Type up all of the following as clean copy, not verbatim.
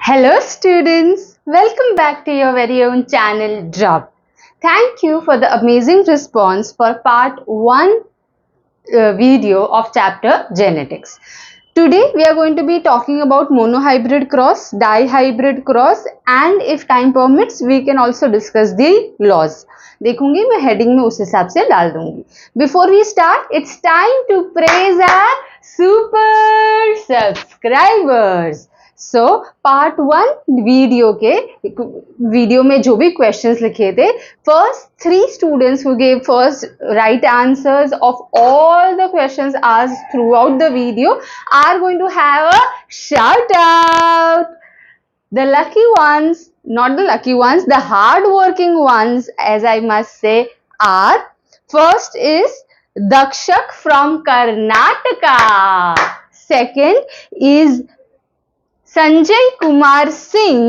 Hello students, welcome back to your very own channel Drop. Thank you for the amazing response for part 1 video of chapter Genetics. Today we are going to be talking about monohybrid cross, dihybrid cross and if time permits we can also discuss the laws. देखूंगी मैं heading में उस हिसाब से डाल दूंगी. Before we start, it's time to praise our super subscribers. So part 1 video में जो भी क्वेश्चंस लिखे थे, first 3 students who gave first right answers of all the questions asked throughout the video are going to have a shout out. The lucky ones, not the lucky ones, the hard working ones, as I must say, are first is Dakshak from Karnataka. Second is Sanjay Kumar Singh,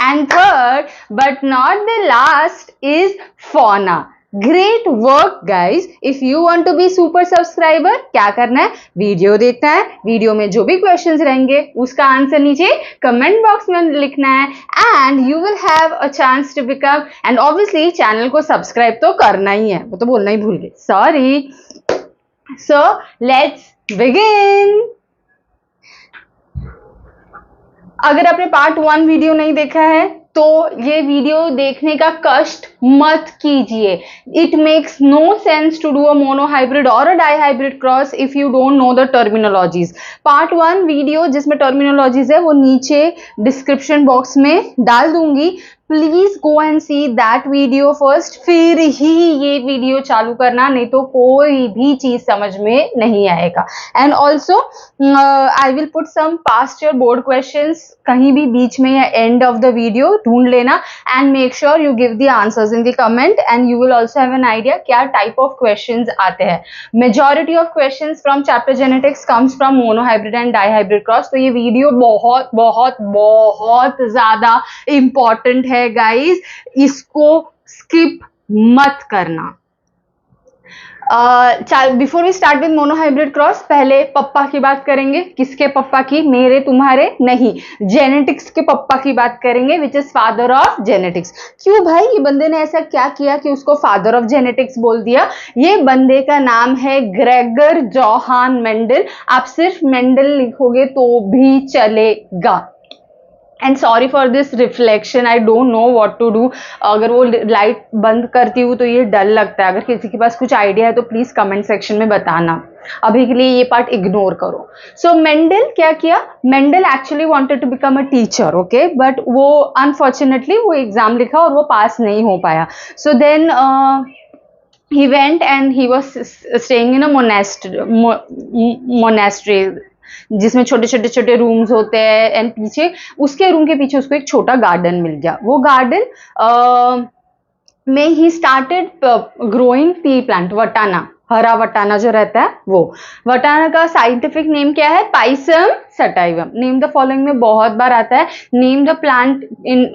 and third but not the last is Fauna. Great work guys. If you want to be super subscriber, क्या करना है, video देखना है, video में जो भी questions रहेंगे उसका आंसर नीचे कमेंट बॉक्स में लिखना है and you will have a chance to become, and obviously channel को सब्सक्राइब तो करना ही है, वो तो बोलना ही भूल गए, सॉरी. So let's begin. अगर आपने पार्ट 1 वीडियो नहीं देखा है तो ये वीडियो देखने का कष्ट मत कीजिए. It makes no sense to do a monohybrid or a dihybrid cross if you don't know the terminologies. Part 1 video जिसमें टर्मिनोलॉजीज है वो नीचे डिस्क्रिप्शन बॉक्स में डाल दूंगी. Please go and see that video first, फिर ही ये वीडियो चालू करना, नहीं तो कोई भी चीज समझ में नहीं आएगा. And also I will put some past year board questions कहीं भी बीच में या एंड ऑफ द वीडियो ढूंढ लेना and make sure you give the answers in the comment and you will also have an idea क्या type of questions आते हैं. Majority of questions from chapter genetics comes from monohybrid and dihybrid cross. तो ये video बहुत बहुत बहुत ज्यादा important है गाइस, इसको स्किप मत करना. Before we start with monohybrid cross, पहले पप्पा की बात करेंगे. किसके पप्पा की? मेरे तुम्हारे नहीं, जेनेटिक्स के पप्पा की बात करेंगे, which is father of genetics. क्यों भाई, ये बंदे ने ऐसा क्या किया कि उसको फादर ऑफ जेनेटिक्स बोल दिया? ये बंदे का नाम है ग्रेगर जोहान मेंडल. आप सिर्फ मेंडल लिखोगे तो भी चलेगा. And sorry for this reflection, I don't know what to do. अगर वो लाइट बंद करती हूँ तो ये डर लगता है. अगर किसी के पास कुछ आइडिया है तो प्लीज कमेंट सेक्शन में बताना. अभी के लिए ये पार्ट इग्नोर करो. सो मेंडल क्या किया? Mendel actually wanted to become a teacher, okay, but वो अनफॉर्चुनेटली वो एग्जाम लिखा और वो पास नहीं हो पाया. So then he went and he was staying in a monastery जिसमें छोटे छोटे छोटे रूम्स होते हैं एंड पीछे उसके रूम के पीछे उसको एक छोटा गार्डन मिल गया. वो गार्डन में ही स्टार्टेड ग्रोइंग टी प्लांट, वटाना, हरा वटाना जो रहता है वो. वटाना का साइंटिफिक नेम क्या है? Pisum sativum. Name the following में बहुत बार आता है. Name the plant in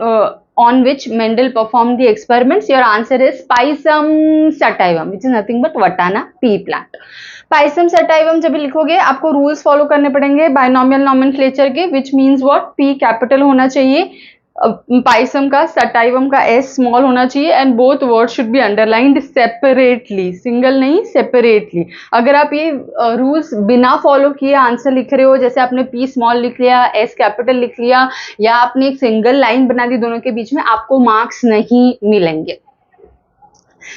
on which Mendel performed the experiments. Your answer is Pisum sativum, which is nothing but Watana pea plant. Pisum sativum जब लिखोगे आपको rules follow करने पड़ेंगे binomial nomenclature के, which means what? P capital होना चाहिए, Pisum का, sativum का एस स्मॉल होना चाहिए and both word should be underlined separately, single नहीं सेपरेटली. अगर आप ये रूल्स बिना फॉलो किए आंसर लिख रहे हो, जैसे आपने पी स्मॉल लिख लिया, एस कैपिटल लिख लिया, या आपने एक सिंगल लाइन बना दी दोनों के बीच में, आपको मार्क्स नहीं मिलेंगे.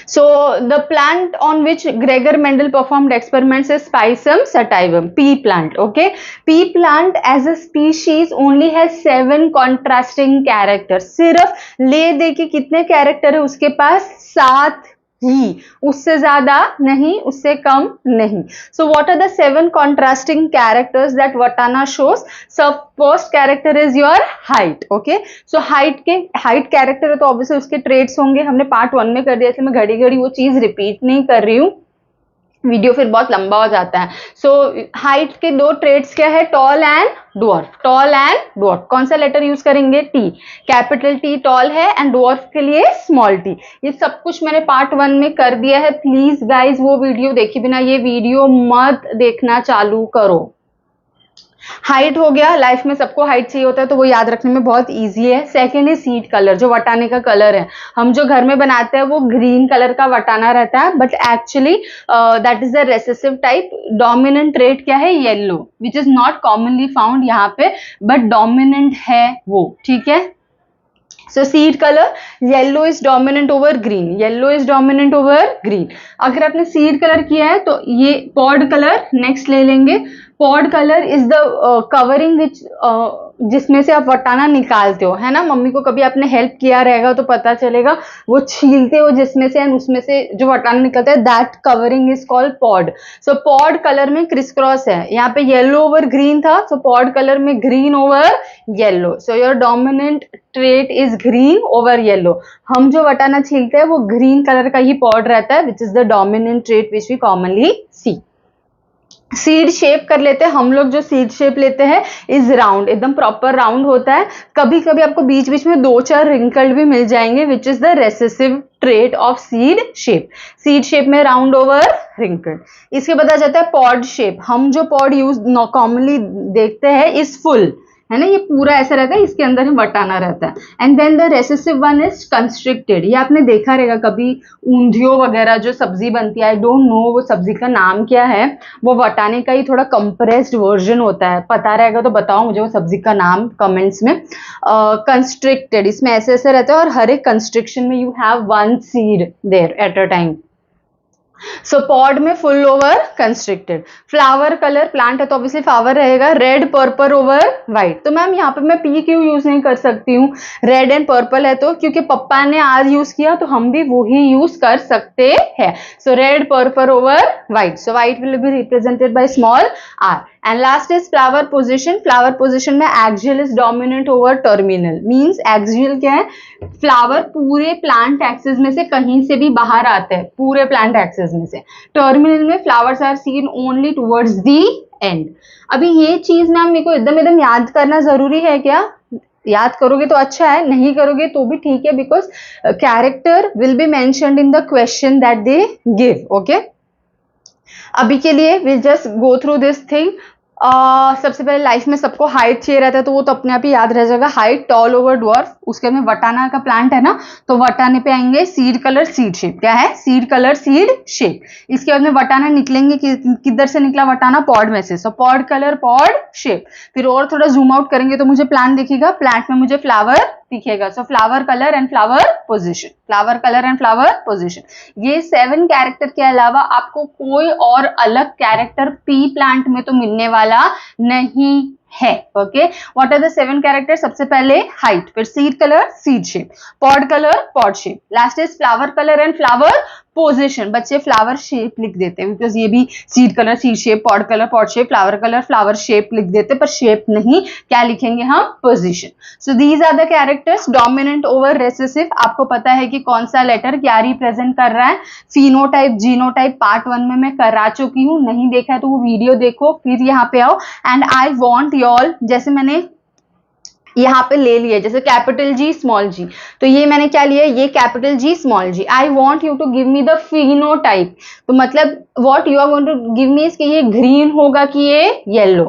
So the plant on which Gregor Mendel performed experiments is Pisum sativum, pea plant. Okay, pea plant as a species only has 7 contrasting characters. सिर्फ ले दे के कितने कैरेक्टर है उसके पास? 7 ही, उससे ज्यादा नहीं, उससे कम नहीं. So what are the 7 contrasting characters that Watana shows? So first character is your height. Okay, so height character है तो obviously उसके traits होंगे. हमने पार्ट 1 में कर दिया, इसलिए मैं घड़ी घड़ी वो चीज रिपीट नहीं कर रही हूँ, वीडियो फिर बहुत लंबा हो जाता है. सो हाइट के 2 ट्रेड्स क्या है? Tall and dwarf. Tall and dwarf, कौन सा लेटर यूज करेंगे? टी. कैपिटल टी टॉल है एंड डॉर्फ के लिए स्मॉल टी. ये सब कुछ मैंने पार्ट 1 में कर दिया है. प्लीज गाइज वो वीडियो देखे बिना ये वीडियो मत देखना चालू करो. हाइट हो गया, लाइफ में सबको हाइट चाहिए होता है तो वो याद रखने में बहुत इजी है। सेकेंड है सीड कलर, जो वटाने का कलर है। हम जो घर में बनाते हैं वो ग्रीन कलर का वटाना रहता है, but actually that is the recessive type. Dominant trait क्या है? Yellow, which is not commonly found यहाँ पे, बट डोमिनेंट है वो, ठीक है। So seed color, yellow is dominant over green, yellow is dominant over green। अगर आपने seed color किया है तो ये pod color next ले लेंगे। pod color is the covering which जिसमें से आप वटाना निकालते हो, है ना। मम्मी को कभी आपने हेल्प किया रहेगा तो पता चलेगा, वो छीलते हो जिसमें से, एंड उसमें से जो वटाना निकलता है, that covering is called pod. So pod colour में क्रिस क्रॉस है, यहाँ पे येलो ओवर ग्रीन था, सो पॉड कलर में green over yellow. So your dominant trait is green over yellow. हम जो वटाना छीलते हैं वो ग्रीन कलर का ही पॉड रहता है, which is the dominant trait which we commonly see. Seed shape कर लेते हैं हम लोग। जो सीड शेप लेते हैं इज राउंड, एकदम प्रॉपर राउंड होता है। कभी कभी आपको बीच बीच में 2-4 रिंकल्ड भी मिल जाएंगे, विच is the recessive trait of seed shape. Seed shape में राउंड ओवर रिंकल्ड। इसके बाद आ जाता है पॉड शेप। हम जो पॉड यूज कॉमनली देखते हैं इज फुल, है ना, ये पूरा ऐसा रहता है, इसके अंदर ही वटाना रहता है। And then the recessive one is constricted. ये आपने देखा रहेगा कभी ऊंधियो वगैरह जो सब्जी बनती है, आई डोंट नो वो सब्जी का नाम क्या है, वो वटाने का ही थोड़ा कंप्रेस्ड वर्जन होता है। पता रहेगा तो बताओ मुझे वो सब्जी का नाम कमेंट्स में। कंस्ट्रिक्टेड, इसमें ऐसे ऐसे रहता है, और हर एक कंस्ट्रिक्शन में you have 1 seed there at a time. So pod में full over constricted. Flower colour, plant है तो ऑब्वियसली फ्लावर रहेगा, रेड पर्पल ओवर व्हाइट। तो मैम यहाँ पे मैं पी क्यों यूज नहीं कर सकती हूँ? रेड एंड पर्पल है तो, क्योंकि पप्पा ने आर यूज किया तो हम भी वही यूज कर सकते हैं। So red purple over white. So white will be represented by small R. And last is flower position. Flower position में axial is dominant over terminal. Means axial क्या है? फ्लावर पूरे प्लांट एक्सिस में से कहीं से भी बाहर आता है, पूरे प्लांट एक्सिस में से। टर्मिनल में flowers are seen only towards the end. अभी ये चीज मैम मेरे को एकदम एकदम याद करना जरूरी है क्या? याद करोगे तो अच्छा है, नहीं करोगे तो भी ठीक है, because character will be mentioned in the question that they give. Okay, अभी के लिए will just go through this thing. सबसे पहले लाइफ में सबको हाइट चाहिए रहता है, तो वो तो अपने आप ही याद रह जाएगा। Height, tall over dwarf. उसके में वटाना का प्लांट है ना, तो वटाने पे आएंगे सीड कलर सीड शेप। क्या है? Seed colour seed shape. इसके बाद में वटाना निकलेंगे, किधर से निकला वटाना? पॉड में से। सो पॉड कलर पॉड शेप। फिर और थोड़ा जूम आउट करेंगे तो मुझे प्लांट दिखेगा, प्लांट में मुझे फ्लावर दिखेगा। सो flower colour and flower position, flower colour and flower position. ये 7 कैरेक्टर के अलावा आपको कोई और अलग कैरेक्टर पी प्लांट में तो मिलने वाला नहीं है। Okay, what are the 7 character? सबसे पहले हाइट, फिर seed colour seed shape, pod colour pod shape, last is flower colour and flower position. बच्चे फ्लावर शेप लिख देते हैं, बिकॉज ये भी seed colour seed shape, pod colour pod shape, flower colour flower shape लिख देते, पर शेप नहीं, क्या लिखेंगे हम? Position. So these are the characters. Dominant over recessive, आपको पता है कि कौन सा लेटर क्या रिप्रेजेंट कर रहा है। फिनोटाइप जीनोटाइप पार्ट 1 में मैं करा चुकी हूँ, नहीं देखा है तो वो वीडियो देखो, फिर यहाँ पे आओ। And I want you all, जैसे मैंने यहाँ पे ले लिया, जैसे कैपिटल जी स्मॉल जी, तो ये मैंने क्या लिया? ये capital G small G. I want you to give me the phenotype. तो मतलब what you are going to give me, इसके ये ग्रीन होगा कि ये येलो।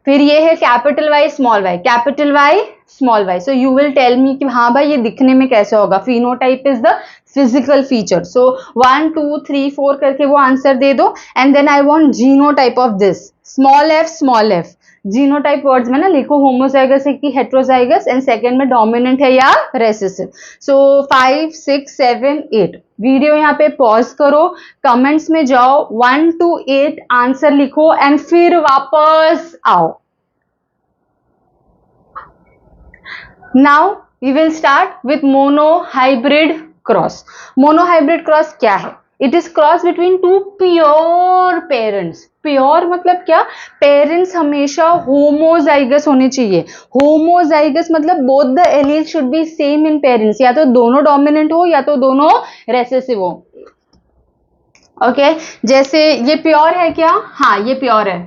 फिर ये है capital Y small Y, capital Y small Y. So you will tell me कि हाँ भाई ये दिखने में कैसे होगा। Phenotype is the physical feature. So 1 2 3 4 करके वो आंसर दे दो। And then I want genotype of this, small F small F. Genotype words में ना लिखो होमोजाइगस है कि हेट्रोजाइगस, एंड सेकंड में डोमिनेंट है या रेसेसिव। सो 5 6 7 8। वीडियो यहाँ पे पॉज करो, कमेंट्स में जाओ, 1 to 8 आंसर लिखो एंड फिर वापस आओ। Now we will start with monohybrid cross. Monohybrid cross क्या है? It is cross between 2 pure parents. Pure मतलब क्या? पेरेंट्स हमेशा होमोजाइगस होने चाहिए। होमोजाइगस मतलब both the allele should be same in parents, या तो दोनों डोमिनेंट हो या तो दोनों रेसेसिव हो। ओके, जैसे ये प्योर है क्या? हाँ ये प्योर है।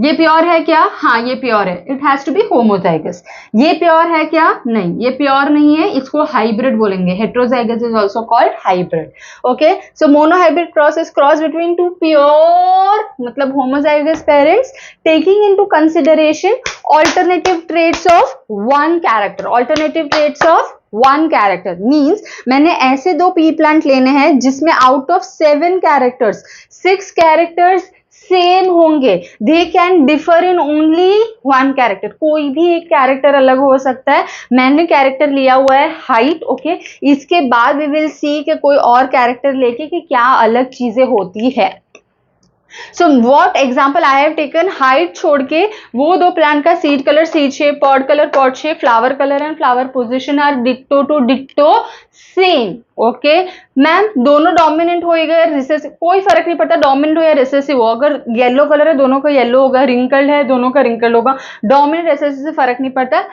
ये प्योर है क्या? हाँ ये प्योर है, it has to be homozygous. ये प्योर है क्या? नहीं ये प्योर नहीं है, इसको हाइब्रिड बोलेंगे। Heterozygous is also called hybrid. Okay, so monohybrid cross is cross between two pure मतलब homozygous parents taking into consideration alternative traits of one character. Alternative traits of one character means मैंने ऐसे दो pea plant लेने हैं जिसमें out of 7 characters 6 characters same होंगे। They can differ in only one character, कोई भी एक कैरेक्टर अलग हो सकता है। मैंने कैरेक्टर लिया हुआ है हाइट। ओके, इसके बाद वी विल सी कि कोई और कैरेक्टर लेके कि क्या अलग चीजें होती है। So what example I have taken, height छोड़ के वो दो प्लांट का seed colour seed shape, pod colour pod shape, flower colour and flower position are ditto to ditto same. Okay ma'am, दोनों डोमिनेंट होएगा रिसेसिव, कोई फर्क नहीं पड़ता डोमिनेंट हो या रिसेसिव हो। अगर येलो कलर है दोनों का येलो होगा, रिंकल्ड है दोनों का रिंकल्ड होगा, डोमिनेंट रिसेसिव से फर्क नहीं पड़ता।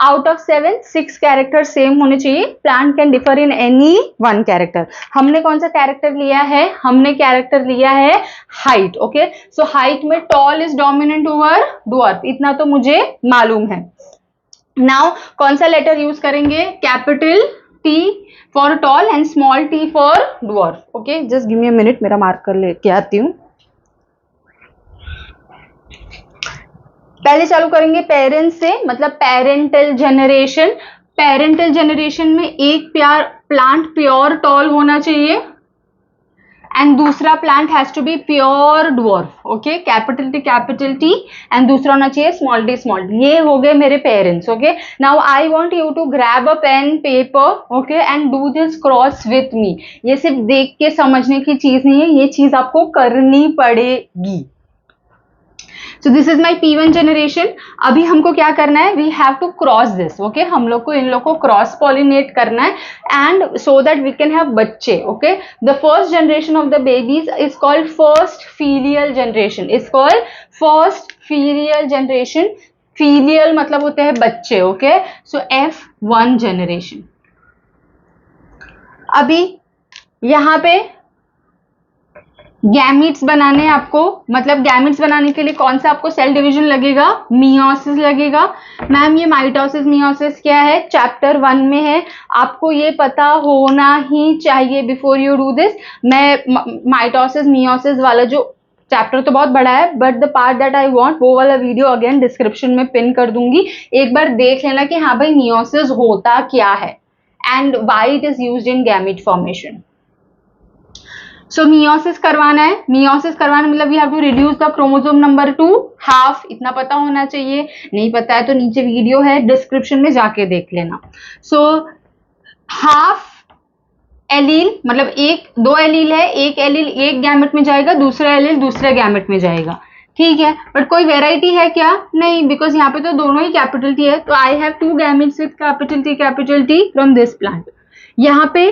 आउट ऑफ 7 6 कैरेक्टर सेम होने चाहिए। Plant can differ in any one character. हमने कौन सा कैरेक्टर लिया है? हमने कैरेक्टर लिया है हाइट। ओके, सो हाइट में tall is dominant over dwarf, इतना तो मुझे मालूम है। नाउ कौन सा लेटर यूज करेंगे? Capital T for tall and small T for dwarf. Okay, just give me a minute, मेरा मार्कर लेके आती हूँ। पहले चालू करेंगे पेरेंट्स से, मतलब पेरेंटल जनरेशन। पेरेंटल जनरेशन में एक प्लांट प्योर टॉल होना चाहिए एंड दूसरा plant has to be pure dwarf. Okay, capital T and दूसरा होना चाहिए स्मॉल टी स्मॉल टी। ये हो गए मेरे parents. Okay, now I want you to grab a pen paper okay and do this cross with me. ये सिर्फ देख के समझने की चीज नहीं है, ये चीज आपको करनी पड़ेगी। So this is my P1 generation। अभी हमको क्या करना है? We have to cross this। Okay, हम लोग को इन लोग को क्रॉस पॉलिनेट करना है and so that we can have बच्चे। Okay, the first generation of the babies is called first filial generation। is called first filial generation। filial मतलब होते हैं बच्चे। Okay, so F1 generation। अभी यहाँ पे गैमीट्स बनाने हैं आपको, मतलब गैमीट्स बनाने के लिए कौन सा आपको सेल डिवीजन लगेगा? मियोसिस लगेगा। मैम ये माइटोसिस मियोसिस क्या है? चैप्टर 1 में है, आपको ये पता होना ही चाहिए बिफोर यू डू दिस। मैं माइटोसिस मियोसिस वाला जो चैप्टर तो बहुत बड़ा है, but the part that I want वो वाला वीडियो अगेन डिस्क्रिप्शन में पिन कर दूंगी, एक बार देख लेना कि हाँ भाई मियोसिस होता क्या है and why it is used in gamete formation. So meiosis करवाना है, मियोसिस करवाना मतलब we have to reduce the chromosome number to half, इतना पता होना चाहिए। नहीं पता है तो नीचे वीडियो है डिस्क्रिप्शन में जाके देख लेना। सो हाफ एलील मतलब दो एलील है, एक एलील एक गैमेट में जाएगा, दूसरा एलील दूसरे गैमेट में जाएगा। ठीक है, बट कोई वेराइटी है क्या? नहीं, बिकॉज यहाँ पे तो दोनों ही कैपिटल टी है। तो I have 2 gametes with capital T from this plant. यहाँ पे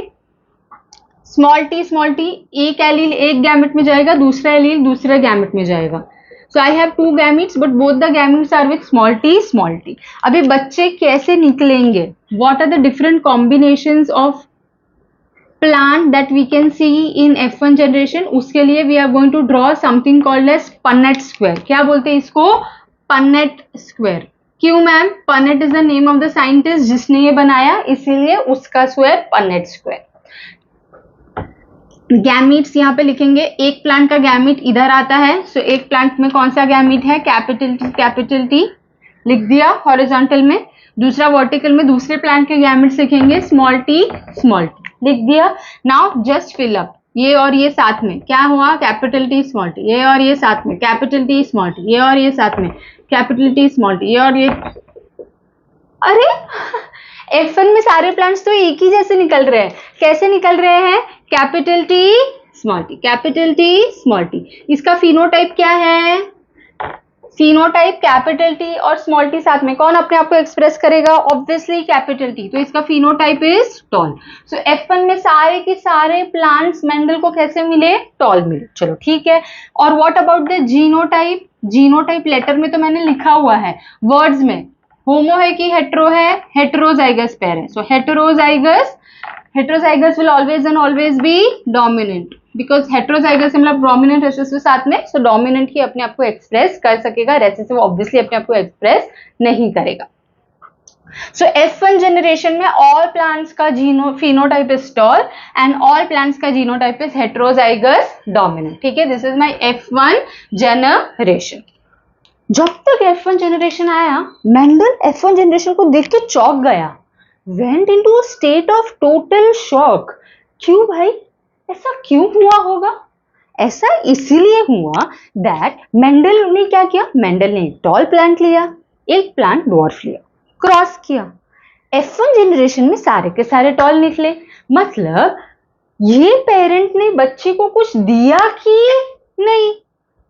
स्मॉल टी एक एलील एक गैमेट में जाएगा, दूसरा एलील दूसरे गैमेट में जाएगा। So I have 2 gametes but both the gametes are with small T. अभी बच्चे कैसे निकलेंगे? What are the different combinations of plant that we can see in F1 generation? उसके लिए we are going to draw something called as Punnett square. क्या बोलते हैं इसको? Punnett square. क्यों ma'am? Punnett is the name of the scientist जिसने ये बनाया, इसीलिए उसका स्क्वायर पन्नेट स्क्वायर। गैमीट्स यहाँ पे लिखेंगे, एक प्लांट का गैमीट इधर आता है। सो एक प्लांट में कौन सा गैमीट है? कैपिटल टी लिख दिया हॉरिजॉन्टल में। दूसरा वर्टिकल में दूसरे प्लांट के गैमीट्स लिखेंगे स्मॉल टी लिख दिया। नाउ जस्ट फिल अप, ये और ये साथ में क्या हुआ? कैपिटल टी स्मॉल टी, ये और ये साथ में कैपिटल टी स्मॉल टी, ये और ये साथ में कैपिटल टी स्मॉल टी, ये और ये। अरे F1 में सारे प्लांट्स तो एक ही जैसे निकल रहे हैं। कैसे निकल रहे हैं? Capital T small T, capital T small T. इसका फिनोटाइप क्या है? फिनोटाइप कैपिटल टी और स्मॉल टी साथ में, कौन अपने आप को एक्सप्रेस करेगा? Obviously capital T. तो इसका phenotype is tall. So F1 में सारे के सारे प्लांट्स मेंडल को कैसे मिले? टॉल मिले। चलो ठीक है। और what about the genotype? Genotype later में तो मैंने लिखा हुआ है, वर्ड्स में होमो है कि हेट्रो है? हेट्रोजाइगस पेयर है। So heterozygous will always and always be dominant. Because heterozygous से मतलब डोमिनेंट रेसेसिव साथ में, सो डोमिनेंट ही अपने आप को एक्सप्रेस कर सकेगा, रेसेसिव ऑब्वियसली अपने आप को एक्सप्रेस नहीं करेगा. So F1 generation में all plants का phenotype is tall and all plants का genotype is heterozygous dominant. ठीक है, this is my F1 generation. जब तक F1 generation आया, मेंडल F1 generation को देख के चौंक गया, went into a state of total shock. क्यों भाई, ऐसा क्यों हुआ होगा? ऐसा इसीलिए हुआ that मेंडल ने क्या किया, मेंडल ने एक टॉल प्लांट लिया, एक प्लांट डॉर्फ लिया, क्रॉस किया. F1 जनरेशन में सारे के सारे टॉल निकले. मतलब ये पेरेंट ने बच्चे को कुछ दिया कि नहीं,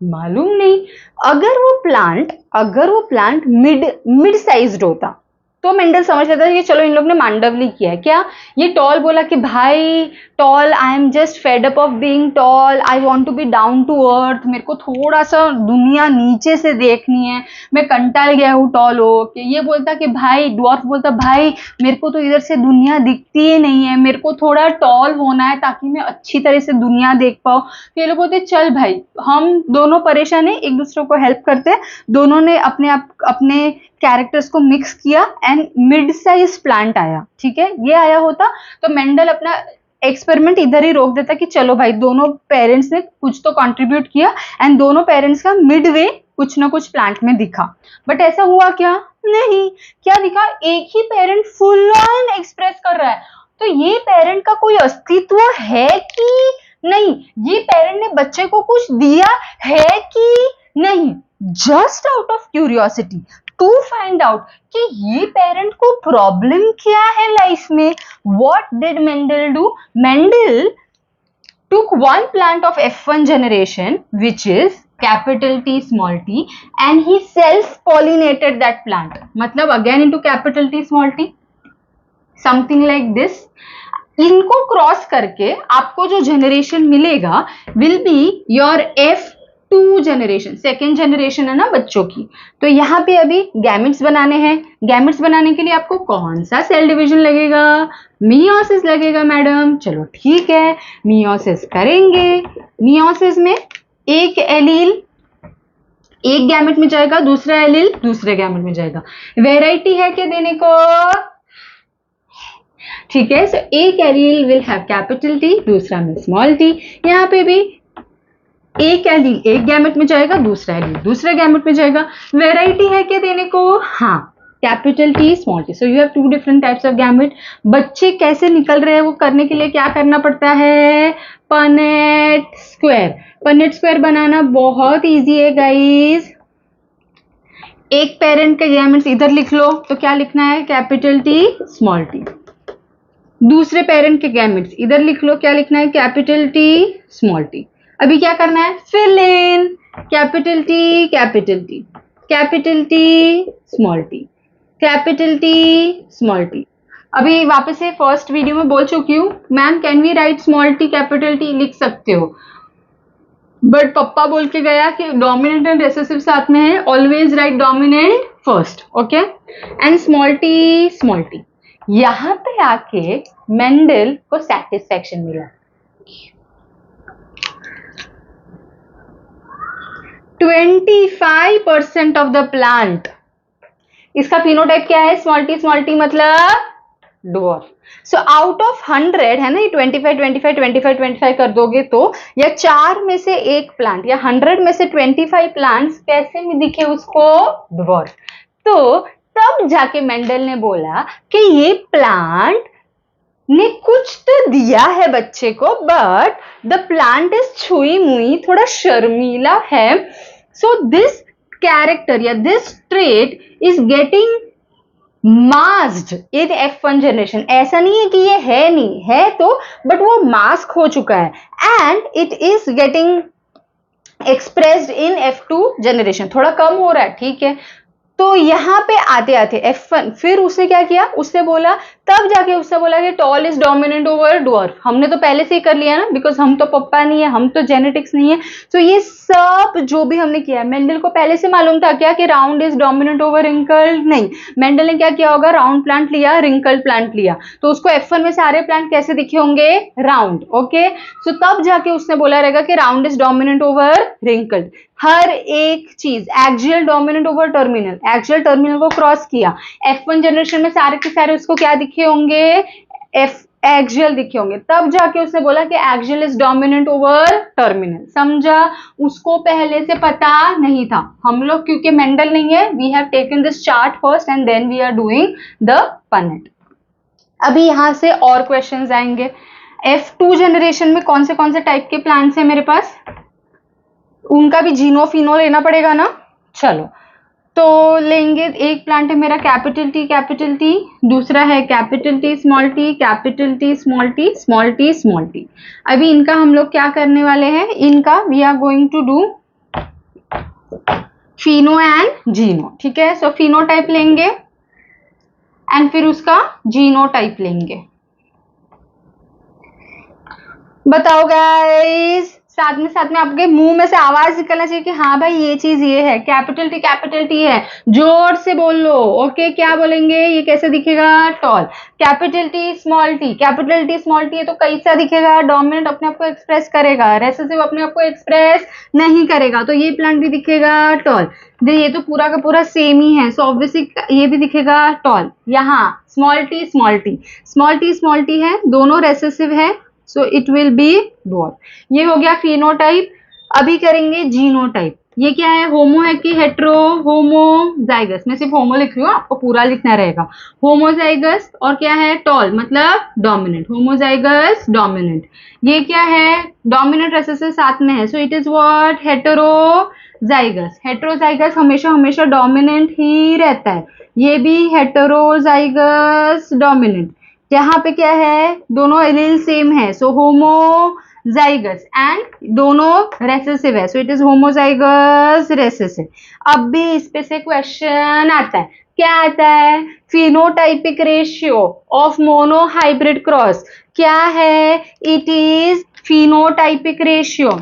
मालूम नहीं. अगर वो प्लांट मिड साइज्ड होता तो मेंडल समझ लेता कि चलो इन लोग ने मांडवली किया है. क्या ये टॉल बोला कि भाई tall, I am just fed up of being tall, I want to be down to earth, मेरे को थोड़ा सा दुनिया नीचे से देखनी है, मैं कंटाल गया हूँ टॉल हो के. ये बोलता कि भाई, डॉर्फ बोलता भाई मेरे को तो इधर से दुनिया दिखती ही नहीं है, मेरे को थोड़ा टॉल होना है ताकि मैं अच्छी तरह से दुनिया देख पाऊँ. तो ये लोग बोलते चल भाई हम दोनों परेशान है, एक दूसरे को हेल्प करते हैं. दोनों ने अपने कैरेक्टर्स को मिक्स किया एंड मिड साइज प्लांट आया. ठीक है, ये आया होता तो मेंडल अपना एक्सपेरिमेंट इधर ही रोक देता कि चलो भाई दोनों पेरेंट्स ने कुछ तो कंट्रीब्यूट किया एंड दोनों पेरेंट्स का मिड वे कुछ ना कुछ प्लांट में दिखा. बट ऐसा हुआ क्या? नहीं. क्या दिखा? एक ही पेरेंट फुल ऑन एक्सप्रेस कर रहा है. तो ये पेरेंट का कोई अस्तित्व है कि नहीं? ये पेरेंट ने बच्चे को कुछ दिया है कि नहीं? Just out of curiosity to find out कि ये पेरेंट को प्रॉब्लम क्या है लाइफ में. What did Mendel do? Mendel took one plant of F1 generation which is capital T small t and he self pollinated that plant. मतलब again into capital T small t, something like this. इनको cross करके आपको जो generation मिलेगा will be your F2 generation, second generation है ना बच्चों की. तो यहाँ पे अभी गैमेट्स बनाने हैं. गैमेट्स बनाने के लिए आपको कौन सा सेल डिवीजन लगेगा? मियोसिस लगेगा मैडम. चलो ठीक है, मियोसिस करेंगे. मियोसिस में एक एलील एक गैमेट में जाएगा, दूसरा एलील दूसरे गैमेट में जाएगा. वेराइटी है क्या देने को? ठीक है, सो एक allele will have capital T, दूसरा में स्मॉल टी. यहाँ पे भी एक एलील एक गैमेट में जाएगा, दूसरा एलील दूसरे गैमेट में जाएगा. वेराइटी है क्या देने को? हाँ, capital T small T. So you have two different types of gamete. बच्चे कैसे निकल रहे हैं वो करने के लिए क्या करना पड़ता है? Punnett square. पनेट स्क्वायर बनाना बहुत इजी है गाइस. एक पेरेंट के गैमेट्स इधर लिख लो, तो क्या लिखना है? Capital T small T. दूसरे पेरेंट के गैमेट्स इधर लिख लो, क्या लिखना है? Capital T small T. अभी क्या करना है? Fill in. Capital T capital T capital T small T capital T small T. अभी वापस से फर्स्ट वीडियो में बोल चुकी हूँ, ma'am can we write small T capital T? लिख सकते हो, बट पप्पा बोल के गया कि डोमिनेंट एंड रिसेसिव साथ में है, always right dominant first. Okay, and small T small T. यहां पे आके मेंडल को सैटिस्फैक्शन मिला. 25% ऑफ द प्लांट. इसका फिनोटाइप क्या है? स्मॉल टी मतलब डॉर्फ. सो आउट ऑफ 100 है ना, ये 25 कर दोगे तो या 4 में से एक प्लांट या 100 में से 25 प्लांट्स कैसे में दिखे उसको? डॉर्फ. तो तब जाके मेंडल ने बोला कि ये प्लांट ने कुछ तो दिया है बच्चे को, बट द प्लांट इज छुई मुई, थोड़ा शर्मीला है. सो दिस कैरेक्टर या this trait is getting masked in F1 generation. ऐसा नहीं है कि ये है नहीं है तो, बट वो मास्क हो चुका है and it is getting expressed in F2 generation. थोड़ा कम हो रहा है, ठीक है. तो यहाँ पे आते आते F1 फिर उसने क्या किया, उसने बोला, तब जाके उसने बोला कि tall is dominant over dwarf. हमने तो पहले से ही कर लिया ना, बिकॉज हम तो पप्पा नहीं है, हम तो जेनेटिक्स नहीं है। तो ये सब जो भी हमने किया है, मेंडल को पहले से मालूम था क्या कि round is dominant over wrinkled? नहीं, मेंडल ने क्या किया होगा, राउंड प्लांट लिया, रिंकल्ड प्लांट लिया, तो उसको F1 में सारे प्लांट कैसे दिखे होंगे, राउंड। ओके, सो तब जाके उसने बोला रहेगा कि round is dominant over wrinkled. हर एक चीज axial dominant over terminal, axial terminal को क्रॉस किया, F1 जनरेशन में सारे के सारे उसको क्या दिखे होंगे, एक्सियल दिखे होंगे, तब जाके उसने बोला कि axial is dominant over terminal. समझा? उसको पहले से पता नहीं था। हम लोग क्योंकि मेंडल नहीं है, we have taken this chart first and then we are doing the Punnett. अभी यहां से और क्वेश्चंस आएंगे। F2 जनरेशन में कौन से टाइप के प्लांट्स हैं मेरे पास, उनका भी जीनो फिनो लेना पड़ेगा ना। चलो, तो लेंगे, एक प्लांट है मेरा कैपिटल टी, दूसरा है capital T small T, capital T small T, small T small T. अभी इनका हम लोग क्या करने वाले हैं, इनका we are going to do pheno and geno. ठीक है, सो फिनो टाइप लेंगे एंड फिर उसका जीनो टाइप लेंगे। बताओ गाइस, साथ में आपके मुंह में से आवाज निकलना चाहिए कि हाँ भाई ये चीज ये है, कैपिटल टी है, जोर से बोल लो। ओके, क्या बोलेंगे, ये कैसे दिखेगा, tall. Capital T small T है तो कैसा दिखेगा, डोमिनेंट अपने आप को एक्सप्रेस करेगा, रेसेसिव अपने आप को एक्सप्रेस नहीं करेगा, तो ये प्लांट भी दिखेगा टॉल। ये तो पूरा का पूरा सेम ही है, सो ऑब्वियसली ये भी दिखेगा टॉल। यहाँ स्मॉल टी है, दोनों रेसेसिव है, सो इट विल बी डॉट। ये हो गया फिनोटाइप। अभी करेंगे जीनोटाइप। ये क्या है, होमो है कि हेट्रो, होमोजाइगस। मैं सिर्फ होमो लिख रही हूँ, आपको पूरा लिखना रहेगा। होमोजाइगस और क्या है, टॉल मतलब डोमिनेंट, होमोजाइगस डोमिनेंट। ये क्या है, डोमिनेंट रेसेसिव साथ में है, so it is what, heterozygous. Heterozygous हमेशा डोमिनेंट ही रहता है, ये भी हेटेरोजाइगस डोमिनेंट। यहाँ पे क्या है, दोनों एलील सेम है, सो होमोजाइगस, एंड दोनों रेसेसिव है, so it is homozygous recessive. अब भी इस पे से क्वेश्चन आता है, क्या आता है, phenotypic ratio of monohybrid cross क्या है, it is phenotypic ratio,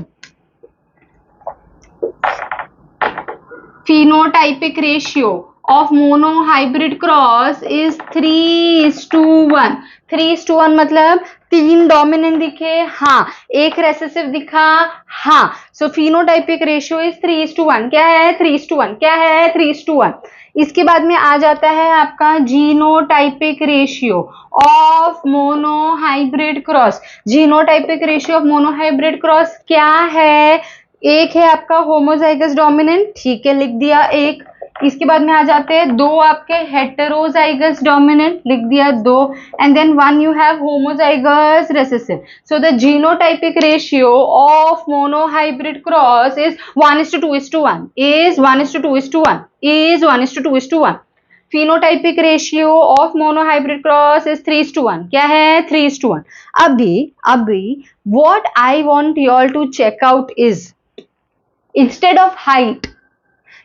phenotypic ratio of monohybrid cross is 3:1। 3:1 मतलब 3 डोमिनेंट दिखे, हाँ, एक रेसेसिव दिखा, हाँ, सो फिनोटाइपिक रेशियो इज 3:1। क्या है, 3:1, क्या है, 3:1। इसके बाद में आ जाता है आपका genotypic ratio of monohybrid cross. Genotypic ratio of monohybrid cross क्या है, एक है आपका होमोजाइगस डोमिनेंट, ठीक है, लिख दिया एक। इसके बाद में आ जाते हैं दो आपके हेटेरोजाइगस डोमिनेंट, लिख दिया दो, and then one you have homozygous recessive. So the genotypic ratio of monohybrid cross is 1:2:1, is 1:2:1, is 1:2:1। phenotypic ratio of monohybrid cross is 3:1। क्या है, 3:1। अभी what I want you all to check out is instead of height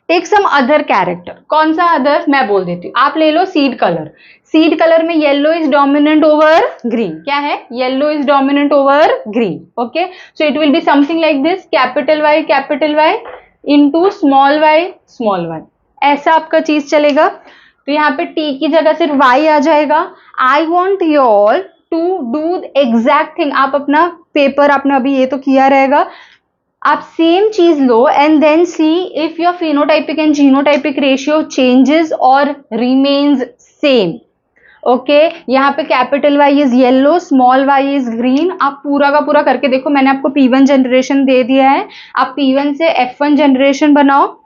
take some other character. कौन सा other, मैं बोल देती हूँ, आप ले लो सीड कलर। सीड कलर में yellow is dominant over green. क्या है, yellow is dominant over green. Okay, so it will be something like this, capital Y into small Y, ऐसा आपका चीज चलेगा। तो यहाँ पे टी की जगह सिर्फ वाई आ जाएगा। I want you all to do exact thing. आप अपना पेपर, आपने अभी ये तो किया रहेगा, आप सेम चीज लो and then see if your phenotypic and genotypic ratio changes और रिमेन्स सेम। ओके, यहाँ पे capital Y is yellow, small Y is green. आप पूरा का पूरा करके देखो, मैंने आपको P1 जनरेशन दे दिया है, आप P1 से F1 जनरेशन बनाओ,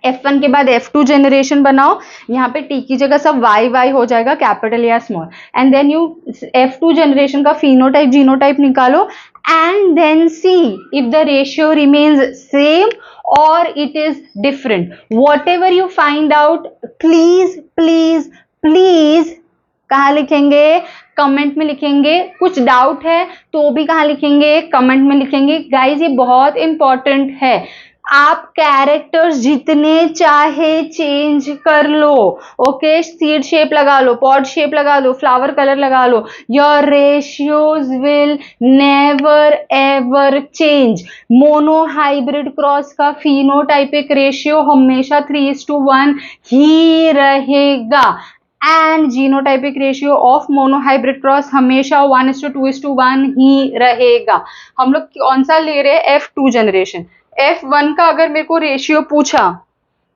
F1 के बाद F2 जनरेशन बनाओ। यहाँ पे टी की जगह सब वाई हो जाएगा, कैपिटल या small, and then you F2 generation का फिनोटाइप जीनोटाइप निकालो and then see if the ratio remains same or it is different. Whatever you find out, please कहाँ लिखेंगे, कमेंट में लिखेंगे। कुछ डाउट है तो भी कहाँ लिखेंगे, कमेंट में लिखेंगे। गाइज ये बहुत इंपॉर्टेंट है। आप कैरेक्टर्स जितने चाहे चेंज कर लो, ओके, सीड शेप लगा लो, पॉड शेप लगा लो, फ्लावर कलर लगा लो, your ratios will never ever change. Monohybrid cross का फिनोटाइपिक रेशियो हमेशा 3:1 ही रहेगा and genotypic ratio of monohybrid cross हमेशा 1:2:1 ही रहेगा। हम लोग कौन सा ले रहे हैं? F2 generation. F1 का अगर मेरे को रेशियो पूछा,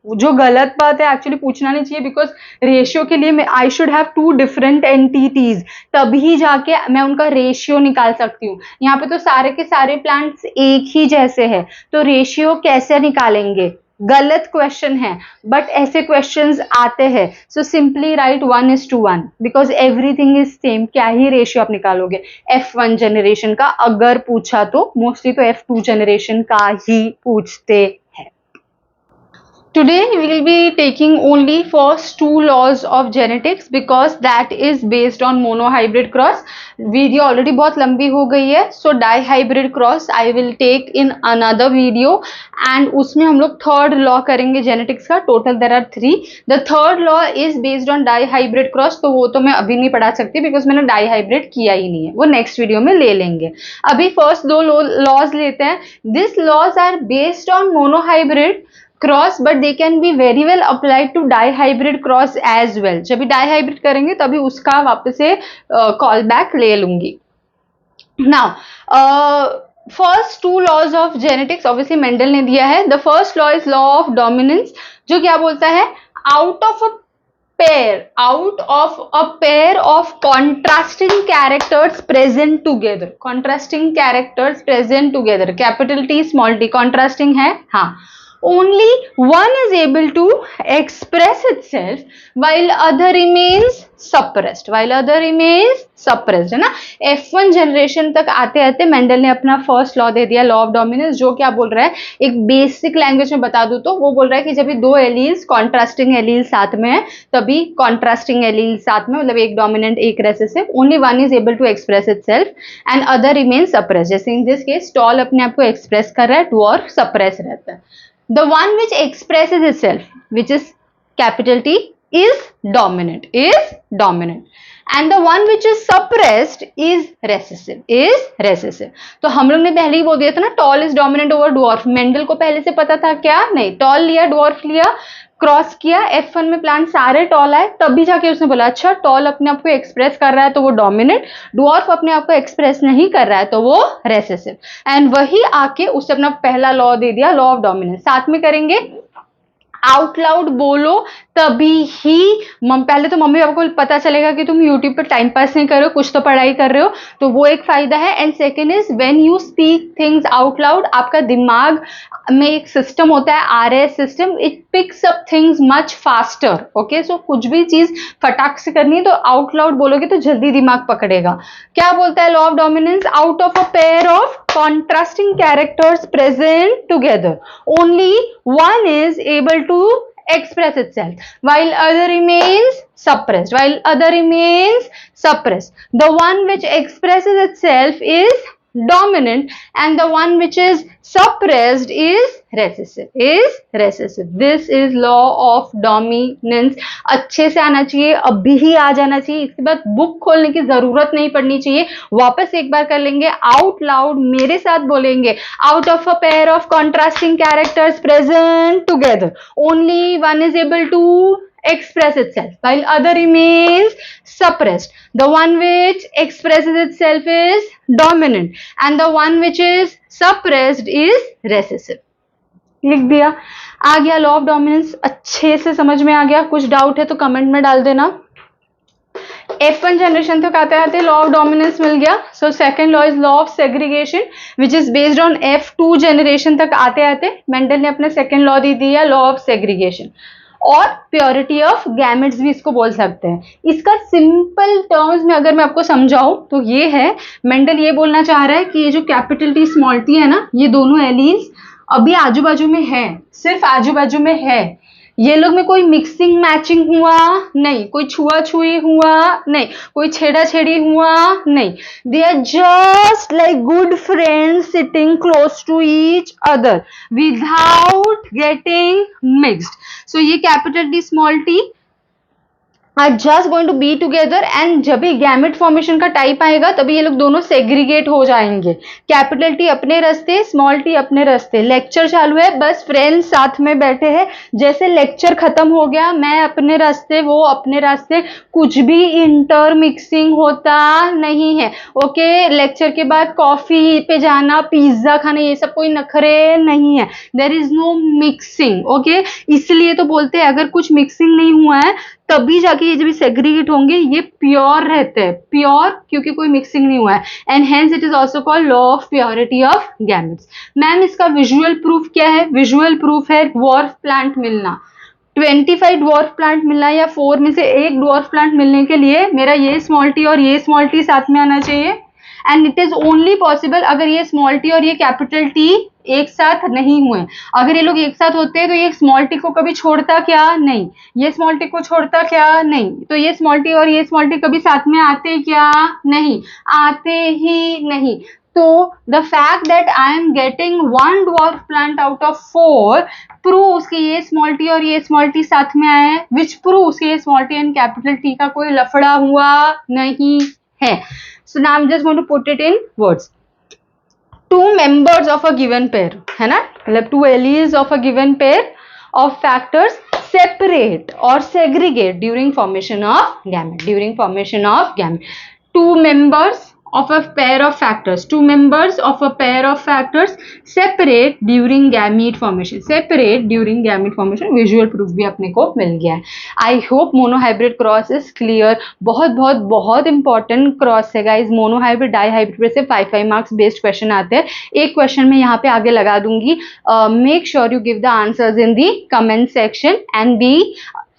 जो गलत बात है, एक्चुअली पूछना नहीं चाहिए, बिकॉज रेशियो के लिए मैं I should have 2 different entities, तभी जाके मैं उनका रेशियो निकाल सकती हूँ। यहाँ पे तो सारे के सारे प्लांट्स एक ही जैसे हैं, तो रेशियो कैसे निकालेंगे? गलत क्वेश्चन है, बट ऐसे क्वेश्चंस आते हैं। So simply write 1:1 because everything is same. क्या ही रेशियो आप निकालोगे F1 जनरेशन का? अगर पूछा तो मोस्टली तो F2 जनरेशन का ही पूछते हैं। Today we will be taking only first 2 laws of genetics because that is based on monohybrid cross. Video already बहुत लंबी हो गई है, so dihybrid cross I will take in another video and उसमें हम लोग थर्ड लॉ करेंगे genetics का। Total there are 3। The third law is based on dihybrid cross, तो वो तो मैं अभी नहीं पढ़ा सकती बिकॉज मैंने डाईहाइब्रिड किया ही नहीं है, वो नेक्स्ट वीडियो में ले लेंगे। अभी फर्स्ट 2 लॉज लेते हैं। This laws are based on monohybrid cross but they can be very well applied to dihybrid cross as well. जब भी डाईहाइब्रिड करेंगे तभी उसका वापस से कॉल बैक ले लूंगी। Now first 2 laws of genetics obviously Mendel ने दिया है। The first law is law of dominance, जो क्या बोलता है? Out of a pair of contrasting characters present together, contrasting characters present together, capital T small t, contrasting है, हाँ, only one is able to express itself while other remains suppressed, है ना। F1 generation तक आते आते Mendel ने अपना first law दे दिया, लॉ ऑफ डोमिनेंस, जो क्या बोल रहा है, एक बेसिक लैंग्वेज में बता दूं तो वो बोल रहा है कि जब भी 2 एलील्स कॉन्ट्रास्टिंग एलील्स साथ में है तभी कॉन्ट्रास्टिंग एलील्स साथ में, मतलब एक डोमिनेंट एक recessive, only one is able to express itself and other remain suppress. जैसे इन दिस केस टॉल अपने आप को एक्सप्रेस कर रहा है, डॉर्फ सप्रेस रहता है। The one which expresses itself, which is capital T, is dominant, and the one which is suppressed is recessive. तो हम लोग ने पहले ही बोल दिया था ना, tall is dominant over dwarf. Mendel को पहले से पता था क्या? नहीं, टॉल लिया, डॉर्फ लिया, क्रॉस किया, F1 में प्लांट सारे टॉल आए, तभी जाके उसने बोला अच्छा टॉल अपने आप को एक्सप्रेस कर रहा है तो वो डोमिनेंट, डॉर्फ अपने आप को एक्सप्रेस नहीं कर रहा है तो वो रेसेसिव। एंड वही आके उससे अपना पहला लॉ दे दिया, लॉ ऑफ डोमिनेंस। साथ में करेंगे, आउट लाउड बोलो तभी ही पहले तो मम्मी पापा को पता चलेगा कि तुम यूट्यूब पर टाइम पास नहीं कर रहे हो, कुछ तो पढ़ाई कर रहे हो, तो वो एक फायदा है। And second is when you speak things out loud, आपका दिमाग में एक सिस्टम होता है RS system, it picks up things much faster. Okay, so कुछ भी चीज फटाक से करनी है तो आउट लाउड बोलोगे तो जल्दी दिमाग पकड़ेगा। क्या बोलता है law of dominance? Out of a pair of contrasting characters present together, only one is able to express itself while other remains suppressed. The one which expresses itself is dominant and the one which is suppressed is recessive. This is law of dominance. अच्छे से आना चाहिए, अभी ही आ जाना चाहिए, इसके बाद book खोलने की जरूरत नहीं पड़नी चाहिए। वापस एक बार कर लेंगे, आउट लाउड मेरे साथ बोलेंगे, out of a pair of contrasting characters present together, only one is able to express itself while other remains suppressed. The one which expresses itself is dominant and the one which is suppressed is recessive. लिख दिया, आ गया law of dominance, अच्छे से समझ में आ गया? कुछ doubt है तो कमेंट में डाल देना। F1 जनरेशन तक आते आते लॉ ऑफ डोमिनेंस मिल गया। So second law is law of segregation which is based on F2 generation तक आते आते मेंडल ने अपना सेकंड लॉ दे दिया, लॉ ऑफ सेग्रीगेशन, और प्योरिटी ऑफ गैमेट्स भी इसको बोल सकते हैं। इसका सिंपल टर्म्स में अगर मैं आपको समझाऊं तो ये है, मेंडल ये बोलना चाह रहा है कि ये जो कैपिटल T स्मॉल t है ना, ये दोनों एलील्स अभी आजू बाजू में है, सिर्फ आजू बाजू में है, ये लोग में कोई मिक्सिंग मैचिंग हुआ नहीं, कोई छुआ छुई हुआ नहीं, कोई छेड़ा छेड़ी हुआ नहीं. They are just like good friends sitting close to each other without getting mixed. So ये capital T small T are just going to be together and जब भी गैमेट फॉर्मेशन का टाइप आएगा तभी ये लोग दोनों सेग्रीगेट हो जाएंगे. कैपिटल टी अपने रास्ते, स्मॉल टी अपने रास्ते. लेक्चर चालू है, बस फ्रेंड्स साथ में बैठे हैं. जैसे लेक्चर खत्म हो गया, मैं अपने रास्ते, वो अपने रास्ते, कुछ भी इंटर मिक्सिंग होता नहीं है. ओके, लेक्चर के बाद कॉफी पे जाना, पिज्जा खाना, ये सब कोई नखरे नहीं है. There is no mixing. Okay, इसलिए तो बोलते हैं अगर कुछ मिक्सिंग नहीं हुआ है तभी जाके ये जब सेग्रीगेट होंगे, ये प्योर रहते हैं. प्योर क्योंकि कोई मिक्सिंग नहीं हुआ है. And hence it is also called law of purity of gametes. Ma'am इसका विजुअल प्रूफ क्या है? विजुअल प्रूफ है ड्वार्फ प्लांट मिलना. 25 ड्वार्फ प्लांट मिलना या 4 में से एक ड्वार्फ प्लांट मिलने के लिए मेरा ये स्मॉल टी और ये स्मॉल टी साथ में आना चाहिए. And it is only possible अगर ये स्मॉल टी और ये कैपिटल टी एक साथ नहीं हुए. अगर ये लोग एक साथ होते हैं तो ये स्मॉल टी को कभी छोड़ता क्या? नहीं. ये स्मॉल टी को छोड़ता क्या? नहीं. तो ये स्मॉल टी और ये स्मॉल टी कभी साथ में आते क्या? नहीं, आते ही नहीं. तो the fact that I am getting one dwarf plant out of 4 proves कि ये स्मॉल टी और ये स्मॉल टी साथ में आए हैं, which proves कि ये small T and capital T का कोई लफड़ा हुआ नहीं है. So now I'm just going to put it in words. Two members of a given pair, है ना, मतलब two alleles of a given pair of factors separate or segregate during formation of gamete. During formation of gamete, two members of a pair of factors, two members of a pair of factors separate during gamete formation. Separate during gamete formation. Visual proof भी अपने को मिल गया है. I hope monohybrid cross is clear. बहुत बहुत बहुत important cross है guys. monohybrid dihybrid पे से 5 marks based question आते हैं. एक question मैं यहाँ पे आगे लगा दूंगी. Make sure you give the answers in the comment section and be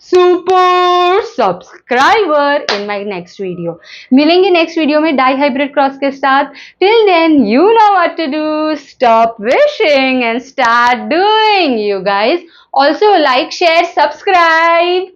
super subscriber in my next video. मिलेंगे नेक्स्ट वीडियो में डाईहाइब्रिड क्रॉस के साथ. Till then you know what to do. Stop wishing and start doing. You guys also like, share, subscribe.